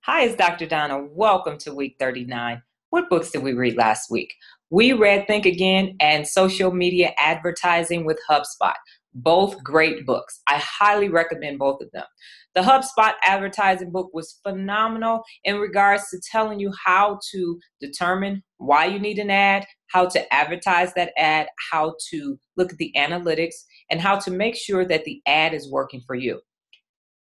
Hi, it's Dr. Donna. Welcome to week 39. What books did we read last week? We read Think Again and Social Media Advertising with HubSpot. Both great books. I highly recommend both of them. The HubSpot advertising book was phenomenal in regards to telling you how to determine why you need an ad, how to advertise that ad, how to look at the analytics, and how to make sure that the ad is working for you.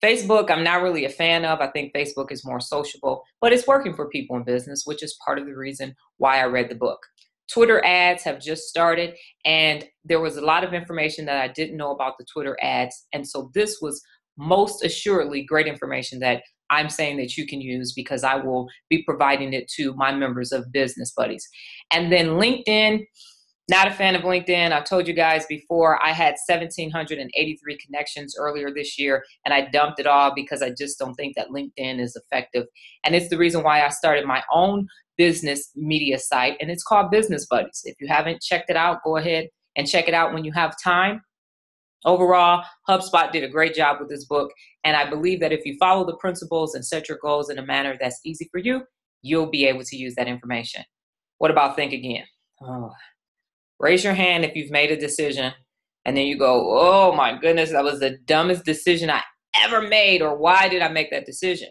Facebook, I'm not really a fan of. I think Facebook is more sociable, but it's working for people in business, which is part of the reason why I read the book. Twitter ads have just started, and there was a lot of information that I didn't know about the Twitter ads. And so this was most assuredly great information that I'm saying that you can use because I will be providing it to my members of Business Buddies. And then LinkedIn. Not a fan of LinkedIn. I've told you guys before, I had 1,783 connections earlier this year, and I dumped it all because I just don't think that LinkedIn is effective. And it's the reason why I started my own business media site, and it's called Business Buddies. If you haven't checked it out, go ahead and check it out when you have time. Overall, HubSpot did a great job with this book, and I believe that if you follow the principles and set your goals in a manner that's easy for you, you'll be able to use that information. What about Think Again? Raise your hand if you've made a decision and then you go, oh my goodness, that was the dumbest decision I ever made, or why did I make that decision?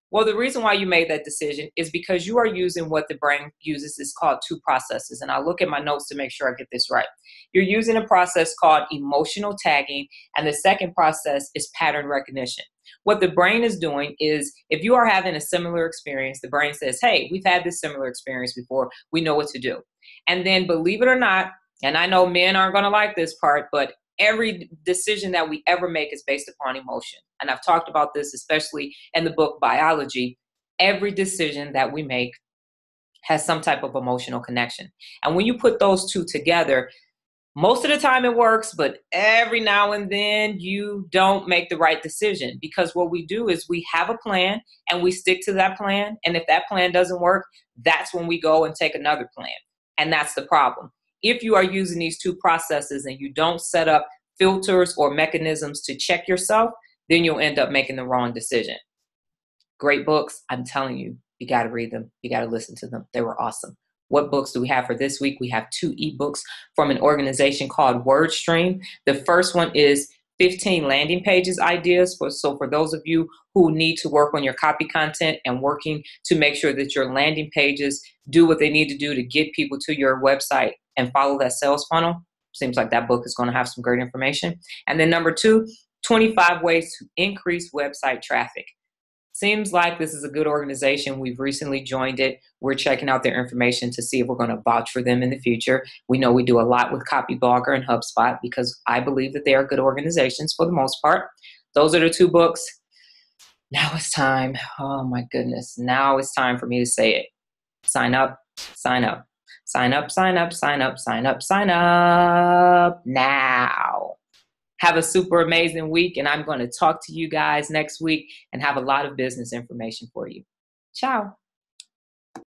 Well, the reason why you made that decision is because you are using what the brain uses. It's called two processes. And I'll look at my notes to make sure I get this right. You're using a process called emotional tagging, and the second process is pattern recognition. What the brain is doing is if you are having a similar experience, the brain says, hey, we've had this similar experience before. We know what to do. And then believe it or not, and I know men aren't going to like this part, but every decision that we ever make is based upon emotion. And I've talked about this, especially in the book Biology. Every decision that we make has some type of emotional connection. And when you put those two together, most of the time it works, but every now and then you don't make the right decision, because what we do is we have a plan and we stick to that plan. And if that plan doesn't work, that's when we go and take another plan. And that's the problem. If you are using these two processes and you don't set up filters or mechanisms to check yourself, then you'll end up making the wrong decision. Great books. I'm telling you, you got to read them. You got to listen to them. They were awesome. What books do we have for this week? We have 2 ebooks from an organization called WordStream. The first one is 15 landing pages ideas. So for those of you who need to work on your copy content and working to make sure that your landing pages do what they need to do to get people to your website and follow that sales funnel, seems like that book is going to have some great information. And then number 2, 25 ways to increase website traffic. Seems like this is a good organization. We've recently joined it. We're checking out their information to see if we're going to vouch for them in the future. We know we do a lot with Copyblogger and HubSpot because I believe that they are good organizations for the most part. Those are the 2 books. Now it's time. Oh my goodness. Now it's time for me to say it. Sign up, sign up, sign up, sign up, sign up, sign up, sign up now. Have a super amazing week, and I'm going to talk to you guys next week and have a lot of business information for you. Ciao.